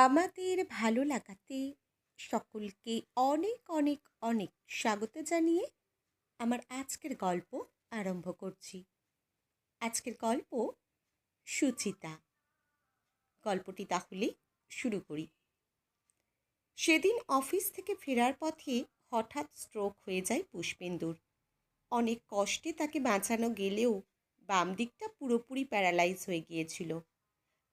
আমাদের ভালো লাগাতে সকলকে অনেক অনেক অনেক স্বাগত জানিয়ে আমার আজকের গল্প আরম্ভ করছি। আজকের গল্প সুচিতা। গল্পটি তাহলে শুরু করি। সেদিন অফিস থেকে ফেরার পথে হঠাৎ স্ট্রোক হয়ে যায় পুষ্পেন্দুর। অনেক কষ্টে তাকে বাঁচানো গেলেও বাম দিকটা পুরোপুরি প্যারালাইজ হয়ে গিয়েছিল।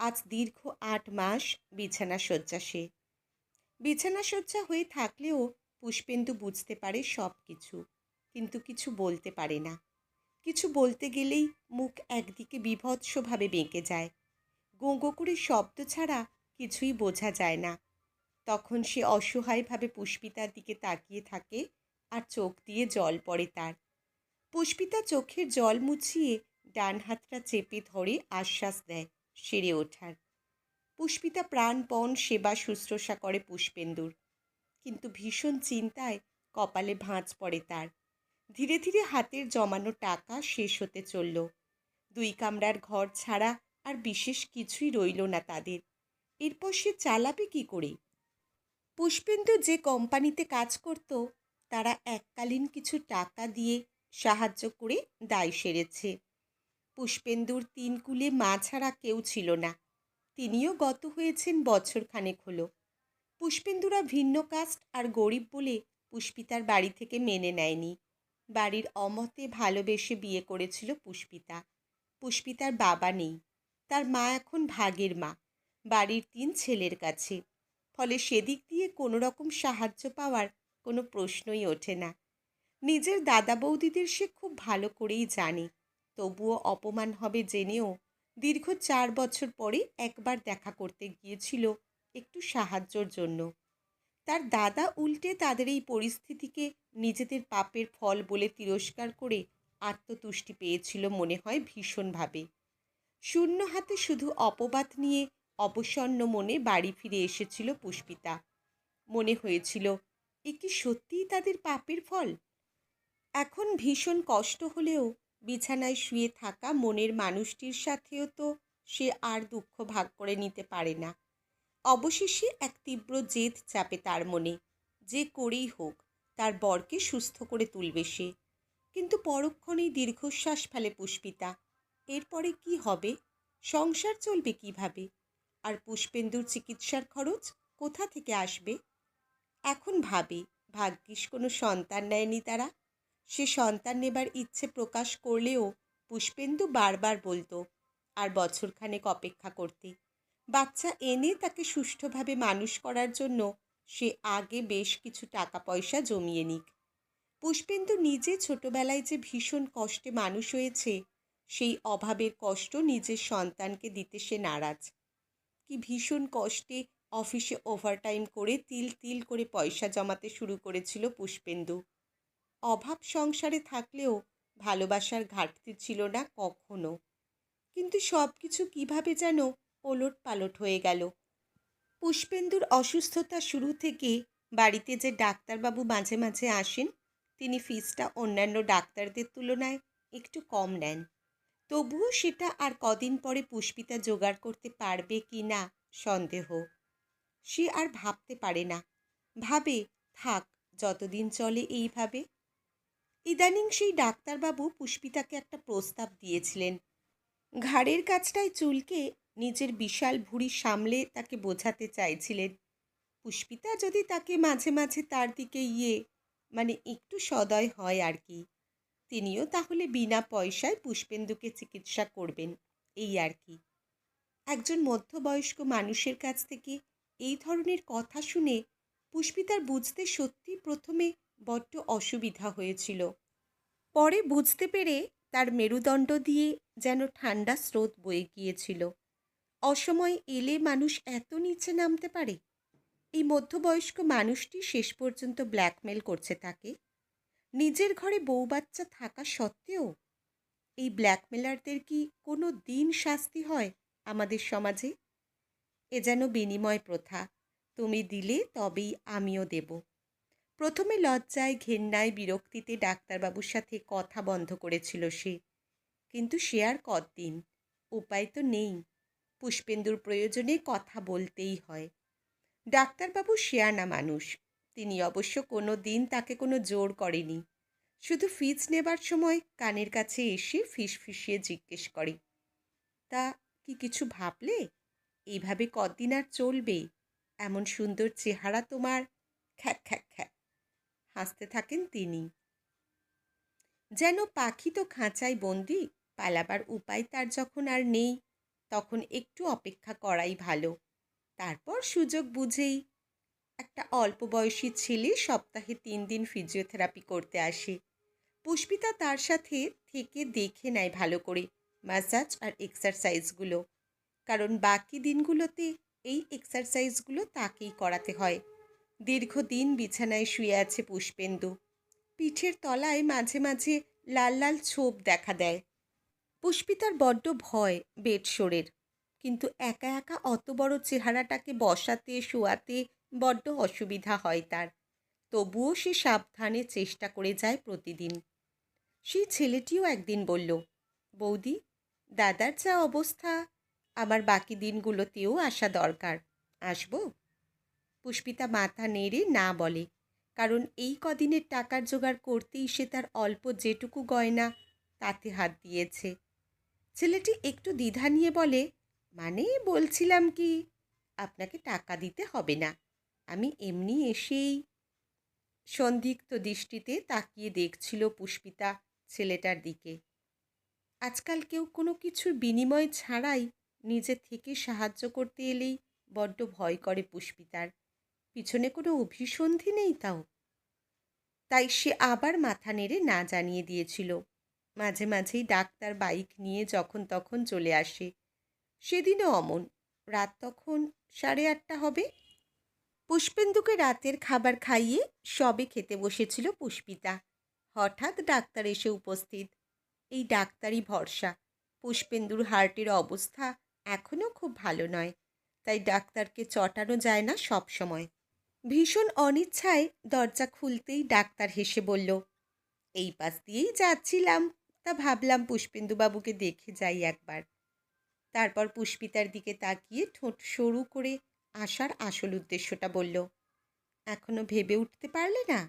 আজ দীর্ঘ ৮ মাস বিছানাশয্যা সে। বিছানাশয্যা হয়ে থাকলেও পুষ্পেন্দু বুঝতে পারে সব কিছু, কিন্তু কিছু বলতে পারে না। কিছু বলতে গেলেই মুখ একদিকে বীভৎসভাবে বেঁকে যায়। গোঁ গোঁ করে শব্দ ছাড়া কিছুই বোঝা যায় না। তখন সে অসহায়ভাবে পুষ্পিতার দিকে তাকিয়ে থাকে, আর চোখ দিয়ে জল পড়ে তার। পুষ্পিতা চোখের জল মুছিয়ে ডান হাতটা চেপে ধরে আশ্বাস দেয় সেরে ওঠার। পুষ্পিতা প্রাণপণ সেবা শুশ্রূষা করে পুষ্পেন্দুর, কিন্তু ভীষণ চিন্তায় কপালে ভাঁজ পড়ে তার। ধীরে ধীরে হাতের জমানো টাকা শেষ হতে চলল। 2 কামরার ঘর ছাড়া আর বিশেষ কিছুই রইল না তাদের। এরপর সে চালাবে কি করে? পুষ্পেন্দু যে কোম্পানিতে কাজ করত, তারা এককালীন কিছু টাকা দিয়ে সাহায্য করে দায় সেরেছে। পুষ্পেন্দুর 3 কুলে মা ছাড়া কেউ ছিল না। তিনিও গত হয়েছেন বছরখানেক হলো। পুষ্পেন্দুরা ভিন্ন কাস্ট আর গরিব বলে পুষ্পিতার বাড়ি থেকে মেনে নেয়নি। বাড়ির অমতে ভালোবেসে বিয়ে করেছিল পুষ্পিতা। পুষ্পিতার বাবা নেই, তার মা এখন ভাগের মা, বাড়ির 3 ছেলের কাছে। ফলে সেদিক দিয়ে কোনো রকম সাহায্য পাওয়ার কোনো প্রশ্নই ওঠে না। নিজের দাদা বৌদিদের সে খুব ভালো করেই জানে, তবুও অপমান হবে জেনেও দীর্ঘ 4 বছর পরে একবার দেখা করতে গিয়েছিল একটু সাহায্যর জন্য। তার দাদা উল্টে তাদের এই পরিস্থিতিকে নিজেদের পাপের ফল বলে তিরস্কার করে আত্মতুষ্টি পেয়েছিল মনে হয় ভীষণভাবে। শূন্য হাতে শুধু অপবাদ নিয়ে অবসন্ন মনে বাড়ি ফিরে এসেছিল পুষ্পিতা। মনে হয়েছিল, এ কি সত্যিই তাদের পাপের ফল? এখন ভীষণ কষ্ট হলেও বিছানায় শুয়ে থাকা মনের মানুষটির সাথেও তো সে আর দুঃখ ভাগ করে নিতে পারে না। অবশেষে এক তীব্র জেদ চাপে তার মনে, যে করেই হোক তার বরকে সুস্থ করে তুলবে সে। কিন্তু পরক্ষণেই দীর্ঘশ্বাস ফেলে পুষ্পিতা। এরপরে কি হবে? সংসার চলবে কিভাবে? আর পুষ্পেন্দুর চিকিৎসার খরচ কোথা থেকে আসবে? এখন ভাবে, ভাগ্যিস কোনো সন্তান নেয়নি তারা। সে সন্তান নেবার ইচ্ছে প্রকাশ করলেও পুষ্পেন্দু বারবার বলতো আর বছরখানেক অপেক্ষা করতে। বাচ্চা এনে তাকে সুষ্ঠুভাবে মানুষ করার জন্য সে আগে বেশ কিছু টাকা পয়সা জমিয়ে নিক। পুষ্পেন্দু নিজে ছোটবেলায় যে ভীষণ কষ্টে মানুষ হয়েছে, সেই অভাবের কষ্ট নিজের সন্তানকে দিতে সে নারাজ। কি ভীষণ কষ্টে অফিসে ওভারটাইম করে তিল তিল করে পয়সা জমাতে শুরু করেছিল পুষ্পেন্দু। অভাব সংসারে থাকলেও ভালোবাসার ঘাটতি ছিল না কখনো। কিন্তু সব কিছু কীভাবে যেন ওলট পালট হয়ে গেল। পুষ্পেন্দুর অসুস্থতা শুরু থেকে বাড়িতে যে ডাক্তারবাবু মাঝে মাঝে আসেন, তিনি ফিসটা অন্যান্য ডাক্তারদের তুলনায় একটু কম নেন। তবুও সেটা আর কদিন পরে পুষ্পিতা জোগাড় করতে পারবে কি না সন্দেহ। সে আর ভাবতে পারে না, ভাবে থাক যতদিন চলে এইভাবে। ইদানিং সেই ডাক্তারবাবু পুষ্পিতাকে একটা প্রস্তাব দিয়েছিলেন। ঘাড়ের কাছটায় চুলকে নিজের বিশাল ভুঁড়ি সামলে তাকে বোঝাতে চাইছিলেন, পুষ্পিতা যদি তাকে মাঝে মাঝে তার দিকে একটু সদয় হয় আর কি, তিনিও তাহলে বিনা পয়সায় পুষ্পেন্দুকে চিকিৎসা করবেন, এই আর কি। একজন মধ্যবয়স্ক মানুষের কাছ থেকে এই ধরনের কথা শুনে পুষ্পিতার বুঝতে সত্যি প্রথমে বড্ড অসুবিধা হয়েছিল। পরে বুঝতে পেরে তার মেরুদণ্ড দিয়ে যেন ঠান্ডা স্রোত বয়ে গিয়েছিল। অসময়ে এলে মানুষ এত নিচে নামতে পারে? এই মধ্যবয়স্ক মানুষটি শেষ পর্যন্ত ব্ল্যাকমেল করছে তাকে, নিজের ঘরে বউ বাচ্চা থাকা সত্ত্বেও। এই ব্ল্যাকমেলারদের কি কোনো দিন শাস্তি হয় আমাদের সমাজে? এ যেন বিনিময় প্রথা, তুমি দিলে তবেই আমিও দেব। প্রথমে লজ্জায় ঘেন্নায় বিরক্তিতে ডাক্তারবাবুর সাথে কথা বন্ধ করেছিল সে, কিন্তু সে আর কতদিন, উপায় তো নেই। পুষ্পেন্দুর প্রয়োজনে কথা বলতেই হয়। ডাক্তারবাবু শেয়ানা মানুষ। তিনি অবশ্য কোনো দিন তাকে কোনো জোর করেনি। শুধু ফিজ নেবার সময় কানের কাছে এসে ফিসফিসিয়ে জিজ্ঞেস করে, তা কি কিছু ভাবলে? এইভাবে কদিন আর চলবে? এমন সুন্দর চেহারা তোমার। খ্যাক খ্যাক খ্যাক হাসতে থাকেন তিনি। যেন পাখি তো খাঁচায় বন্দি, পালাবার উপায় তার যখন আর নেই, তখন একটু অপেক্ষা করাই ভালো। তারপর সুযোগ বুঝেই একটা অল্প বয়সী ছেলে সপ্তাহে 3 দিন ফিজিওথেরাপি করতে আসে। পুষ্পিতা তার সাথে থেকে দেখে নেয় ভালো করে ম্যাসাজ আর এক্সারসাইজগুলো, কারণ বাকি দিনগুলোতে এই এক্সারসাইজগুলো তাকেই করাতে হয়। দীর্ঘদিন বিছানায় শুয়ে আছে পুষ্পেন্দু। পিঠের তলায় মাঝে মাঝে লাল লাল ছোপ দেখা দেয়। পুষ্পিতার বড্ড ভয় বেডশোরের, কিন্তু একা একা অত বড় চেহারাটাকে বসাতে শোয়াতে বড্ড অসুবিধা হয় তার। তবুও সে সাবধানে চেষ্টা করে যায় প্রতিদিন। সেই ছেলেটিও একদিন বলল, বৌদি, দাদার যা অবস্থা, আমার বাকি দিনগুলোতেও আসা দরকার, আসবো? পুষ্পিতা মাথা নেড়ে না বলে, কারণ এই কদিনের টাকার জোগাড় করতেই সে তার অল্প যেটুকু গয়না তাতে হাত দিয়েছে। ছেলেটি একটু দ্বিধা নিয়ে বলে, মানে বলছিলাম কি, আপনাকে টাকা দিতে হবে না, আমি এমনি এসেই। সন্দিগ্ধ দৃষ্টিতে তাকিয়ে দেখছিল পুষ্পিতা ছেলেটার দিকে। আজকাল কেউ কোনো কিছুর বিনিময় ছাড়াই নিজে থেকে সাহায্য করতে এলেই বড্ড ভয় করে পুষ্পিতার। পিছনে কোনো অভিসন্ধি নেই তাও। তাই সে আবার মাথা নেড়ে না জানিয়ে দিয়েছিল। মাঝে মাঝেই ডাক্তার বাইক নিয়ে যখন তখন চলে আসে। সেদিনও অমন। রাত তখন 8:30 হবে। পুষ্পেন্দুকে রাতের খাবার খাইয়ে সবে খেতে বসেছিল পুষ্পিতা। হঠাৎ ডাক্তার এসে উপস্থিত। এই ডাক্তারই ভরসা। পুষ্পেন্দুর হার্টের অবস্থা এখনও খুব ভালো নয়, তাই ডাক্তারকে চটানো যায় না সব সময়। ভীষণ অনিচ্ছায় দরজা খুলতেই ডাক্তার হেসে বলল, এই পাশ দিয়েই যাচ্ছিলাম, তা ভাবলাম পুষ্পেন্দুবাবুকে দেখে যাই একবার। তারপর পুষ্পিতার দিকে তাকিয়ে ঠোঁট সরু করে আসার আসল উদ্দেশ্যটা বলল, এখনো ভেবে উঠতে পারলে না?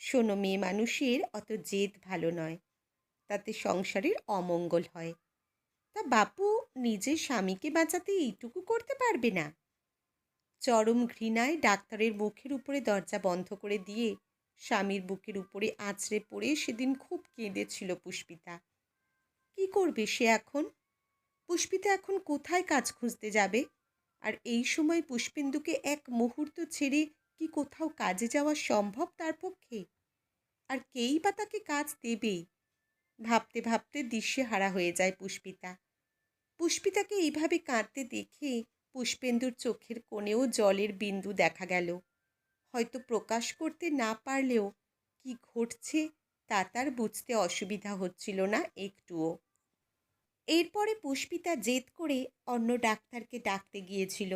শোনো, মেয়ে মানুষের অত জেদ ভালো নয়, তাতে সংসারের অমঙ্গল হয়। তা বাপু নিজের স্বামীকে বাঁচাতে এইটুকু করতে পারবে না? চরম ঘৃণায় ডাক্তারের মুখের উপরে দরজা বন্ধ করে দিয়ে স্বামীর বুকের উপরে আছড়ে পড়ে সেদিন খুব কেঁদেছিল পুষ্পিতা। কি করবে সে এখন? পুষ্পিতা এখন কোথায় কাজ খুঁজতে যাবে? আর এই সময় পুষ্পেন্দুকে এক মুহূর্ত ছেড়ে কি কোথাও কাজে যাওয়া সম্ভব তার পক্ষে? আর কেই বা তাকে কাজ দেবে? ভাবতে ভাবতে দিশেহারা হয়ে যায় পুষ্পিতা। পুষ্পিতাকে এইভাবে কাঁদতে দেখে পুষ্পেন্দুর চোখের কোণেও জলের বিন্দু দেখা গেল। হয়তো প্রকাশ করতে না পারলেও কি ঘটছে তা তার বুঝতে অসুবিধা হচ্ছিল না একটুও। এরপরে পুষ্পিতা জেদ করে অন্য ডাক্তারকে ডাকতে গিয়েছিল,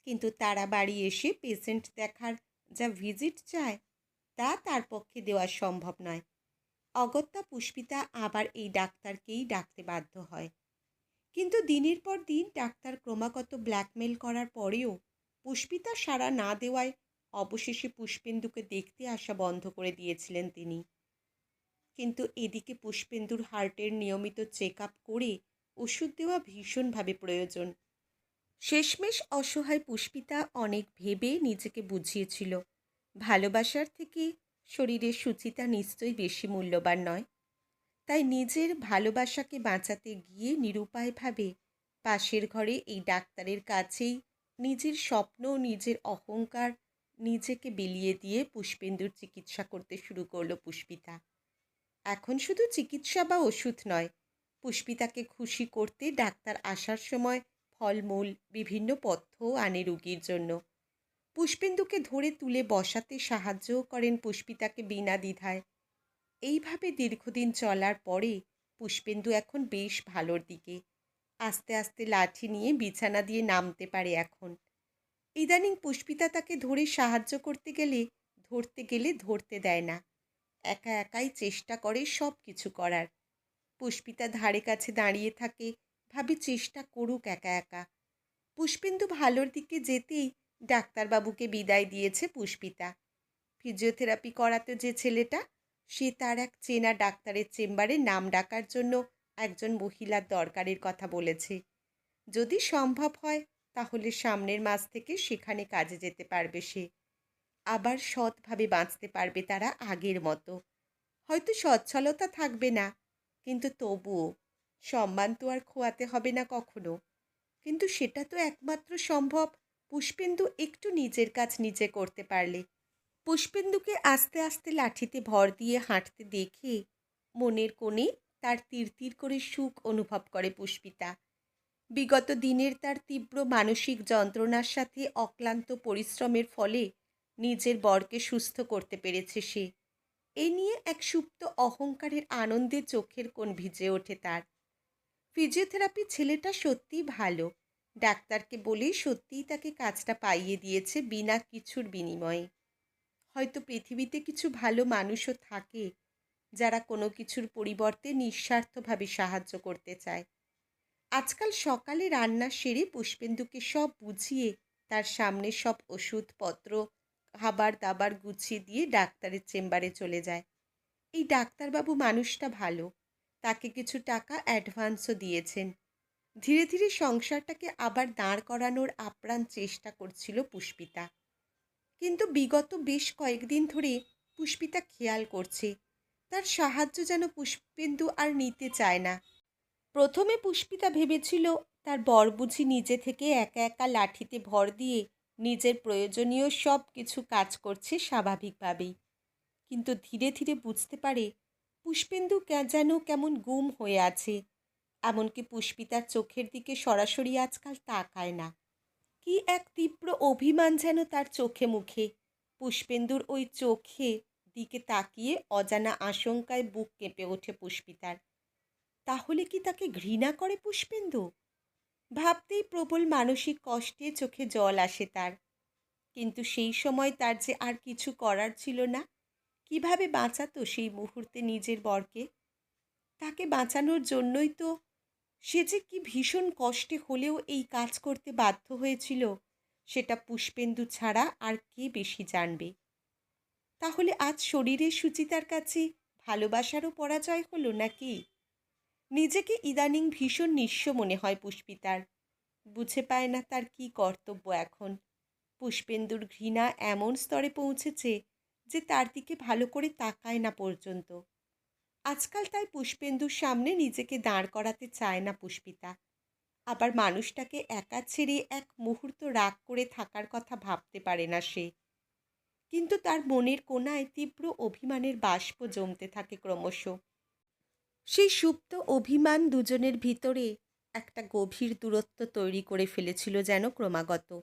কিন্তু তারা বাড়ি এসে পেশেন্ট দেখার যা ভিজিট চায় তা তার পক্ষে দেওয়া সম্ভব নয়। অগত্যা পুষ্পিতা আবার এই ডাক্তারকেই ডাকতে বাধ্য হয়। কিন্তু দিনের পর দিন ডাক্তার ক্রমাগত ব্ল্যাকমেল করার পরেও পুষ্পিতা সাড়া না দেওয়ায় অবশেষে পুষ্পেন্দুকে দেখতে আসা বন্ধ করে দিয়েছিলেন তিনি। কিন্তু এদিকে পুষ্পেন্দুর হার্টের নিয়মিত চেক আপ করে ওষুধ দেওয়া ভীষণভাবে প্রয়োজন। শেষমেশ অসহায় পুষ্পিতা অনেক ভেবে নিজেকে বুঝিয়েছিল, ভালোবাসার থেকে শরীরের সুচিতা নিশ্চয়ই বেশি মূল্যবান নয়। তাই নিজের ভালোবাসাকে বাঁচাতে গিয়ে নিরুপায়ভাবে পাশের ঘরে এই ডাক্তারের কাছেই নিজের স্বপ্ন, নিজের অহংকার নিজেকে বিলিয়ে দিয়ে পুষ্পেন্দুর চিকিৎসা করতে শুরু করলো পুষ্পিতা। এখন শুধু চিকিৎসা বা ওষুধ নয়, পুষ্পিতাকে খুশি করতে ডাক্তার আসার সময় ফলমূল, বিভিন্ন পথ্যও আনে রুগীর জন্য। পুষ্পেন্দুকে ধরে তুলে বসাতে সাহায্যও করেন পুষ্পিতাকে বিনা দ্বিধায়। এইভাবে দীর্ঘদিন চলার পরে পুষ্পেন্দু এখন বেশ ভালোর দিকে। আস্তে আস্তে লাঠি নিয়ে বিছানা দিয়ে নামতে পারে এখন। ইদানিং পুষ্পিতা তাকে ধরে সাহায্য ধরতে গেলে ধরতে দেয় না। একা একাই চেষ্টা করে সব কিছু করার। পুষ্পিতা ধারে কাছে দাঁড়িয়ে থাকে, ভাবে চেষ্টা করুক একা একা। পুষ্পেন্দু ভালোর দিকে যেতেই ডাক্তারবাবুকে বিদায় দিয়েছে পুষ্পিতা। ফিজিওথেরাপি করাতে যে ছেলেটা, সে তার এক চেনা ডাক্তারের চেম্বারে নাম ডাকার জন্য একজন মহিলার দরকারের কথা বলেছে। যদি সম্ভব হয় তাহলে সামনের মাস থেকে সেখানে কাজে যেতে পারবে সে। আবার সৎভাবে বাঁচতে পারবে তারা আগের মতো। হয়তো সচ্ছলতা থাকবে না, কিন্তু তবুও সম্মান তো আর খোয়াতে হবে না কখনো। কিন্তু সেটা তো একমাত্র সম্ভব পুষ্পেন্দু একটু নিজের কাজ নিজে করতে পারলে। পুষ্পেন্দুকে আস্তে আস্তে লাঠিতে ভর দিয়ে হাঁটতে দেখে মনের কোণে তার তিরতির করে সুখ অনুভব করে পুষ্পিতা। বিগত দিনের তার তীব্র মানসিক যন্ত্রণার সাথে অক্লান্ত পরিশ্রমের ফলে নিজের বরকে সুস্থ করতে পেরেছে সে। এ নিয়ে এক সুপ্ত অহংকারের আনন্দে চোখের কোণ ভিজে ওঠে তার। ফিজিওথেরাপি ছেলেটা সত্যিই ভালো। ডাক্তারকে বলেই সত্যিই তাকে কাজটা পাইয়ে দিয়েছে বিনা কিছুর বিনিময়ে। হয়তো পৃথিবীতে কিছু ভালো মানুষও থাকে যারা কোনো কিছুর পরিবর্তে নিঃস্বার্থভাবে সাহায্য করতে চায়। আজকাল সকালে রান্না সেরে পুষ্পেন্দুকে সব বুঝিয়ে তার সামনে সব ওষুধপত্র খাবার দাবার গুছিয়ে দিয়ে ডাক্তারের চেম্বারে চলে যায়। এই ডাক্তারবাবু মানুষটা ভালো, তাকে কিছু টাকা অ্যাডভান্সও দিয়েছেন। ধীরে ধীরে সংসারটাকে আবার দাঁড় করানোর আপ্রাণ চেষ্টা করছিল পুষ্পিতা। কিন্তু বিগত বেশ কয়েকদিন ধরে পুষ্পিতা খেয়াল করছে তার সাহায্য যেন পুষ্পেন্দু আর নিতে চায় না। প্রথমে পুষ্পিতা ভেবেছিল তার বর বুঝি নিজে থেকে একা একা লাঠিতে ভর দিয়ে নিজের প্রয়োজনীয় সব কিছু কাজ করছে স্বাভাবিকভাবেই। কিন্তু ধীরে ধীরে বুঝতে পারে পুষ্পেন্দু যেন কেমন গুম হয়ে আছে। এমনকি পুষ্পিতার চোখের দিকে সরাসরি আজকাল তাকায় না। কি এক তীব্র অভিমান যেন তার চোখে মুখে। পুষ্পেন্দুর ওই চোখে দিকে তাকিয়ে অজানা আশঙ্কায় বুক কেঁপে ওঠে পুষ্পিতার। তাহলে কি তাকে ঘৃণা করে পুষ্পেন্দু? ভাবতেই প্রবল মানসিক কষ্টে চোখে জল আসে তার। কিন্তু সেই সময় তার যে আর কিছু করার ছিল না। কিভাবে বাঁচাতো সেই মুহূর্তে নিজের বরকে? তাকে বাঁচানোর জন্যই তো সে যে কি ভীষণ কষ্টে হলেও এই কাজ করতে বাধ্য হয়েছিল, সেটা পুষ্পেন্দু ছাড়া আর কে বেশি জানবে? তাহলে আজ শরীরের সুচিতার কাছে ভালোবাসারও পরাজয় হলো নাকি? নিজেকে ইদানিং ভীষণ নিঃস্ব মনে হয় পুষ্পিতার। বুঝে পায় না তার কি কর্তব্য এখন। পুষ্পেন্দুর ঘৃণা এমন স্তরে পৌঁছেছে যে তার দিকে ভালো করে তাকায় না পর্যন্ত। আজকাল তাই পুষ্পেন্দুর সামনে নিজেকে দাঁড় করাতে চায় না পুষ্পিতা। আবার মানুষটাকে একা ছেড়ে এক মুহূর্ত রাগ করে থাকার কথা ভাবতে পারে না সে। কিন্তু তার মনের কোণায় তীব্র অভিমানের বাষ্প জমতে থাকে ক্রমশ। সেই সুপ্ত অভিমান দুজনের ভিতরে একটা গভীর দূরত্ব তৈরি করে ফেলেছিল যেন ক্রমাগত।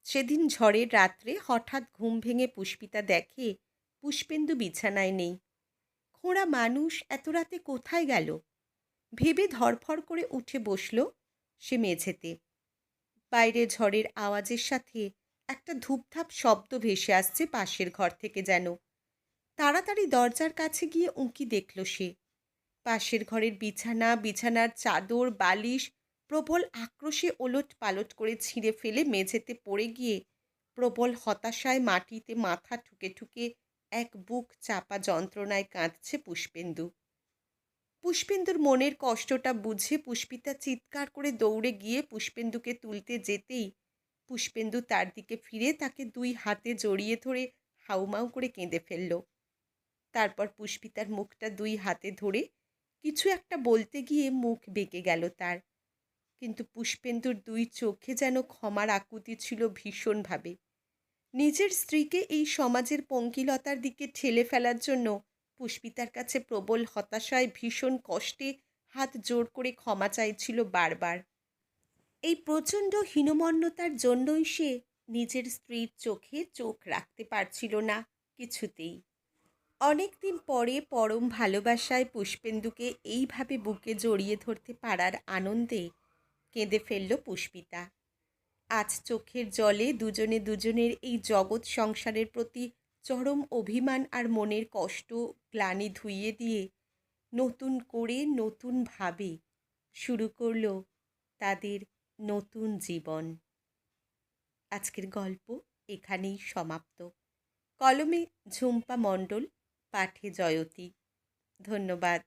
সেদিন ঝড়ের রাত্রে হঠাৎ ঘুম ভেঙে পুষ্পিতা দেখে পুষ্পেন্দু বিছানায় নেই। খোঁড়া মানুষ এত রাতে কোথায় গেল? ভেবে ধরফর করে উঠে বসল সে মেঝেতে। বাইরে ঝড়ের আওয়াজের সাথে একটা ধূপধাপ শব্দ ভেসে আসছে পাশের ঘর থেকে যেন। তাড়াতাড়ি দরজার কাছে গিয়ে উঁকি দেখল সে। পাশের ঘরের বিছানার চাদর বালিশ প্রবল আক্রোশে ওলট পালট করে ছিঁড়ে ফেলে মেঝেতে পড়ে গিয়ে প্রবল হতাশায় মাটিতে মাথা ঠুকে ঠুকে এক বুক চাপা যন্ত্রণায় কাঁদছে পুষ্পেন্দু। পুষ্পেন্দুর মনের কষ্টটা বুঝে পুষ্পিতা চিৎকার করে দৌড়ে গিয়ে পুষ্পেন্দুকে তুলতে যেতেই পুষ্পেন্দু তার দিকে ফিরে তাকে দুই হাতে জড়িয়ে ধরে হাউমাউ করে কেঁদে ফেলল। তারপর পুষ্পিতার মুখটা দুই হাতে ধরে কিছু একটা বলতে গিয়ে মুখ বেঁকে গেল তার। কিন্তু পুষ্পেন্দুর দুই চোখে যেন ক্ষমার আকুতি ছিল ভীষণভাবে। নিজের স্ত্রীকে এই সমাজের পঙ্কিলতার দিকে ঠেলে ফেলার জন্য পুষ্পিতার কাছে প্রবল হতাশায় ভীষণ কষ্টে হাত জোর করে ক্ষমা চাইছিল বারবার। এই প্রচণ্ড হীনমন্যতার জন্যই সে নিজের স্ত্রীর চোখে চোখ রাখতে পারছিল না কিছুতেই। অনেক দিন পরে পরম ভালোবাসায় পুষ্পেন্দুকে এইভাবে বুকে জড়িয়ে ধরতে পারার আনন্দে কেঁদে ফেলল পুষ্পিতা। আজ চোখের জলে দুজনে দুজনের এই জগৎ সংসারের প্রতি চরম অভিমান আর মনের কষ্ট গ্লানি ধুইয়ে দিয়ে নতুন করে নতুনভাবে শুরু করল তাদের নতুন জীবন। আজকের গল্প এখানেই সমাপ্ত। কলমে ঝুম্পা মণ্ডল, পাঠে জয়তী। ধন্যবাদ।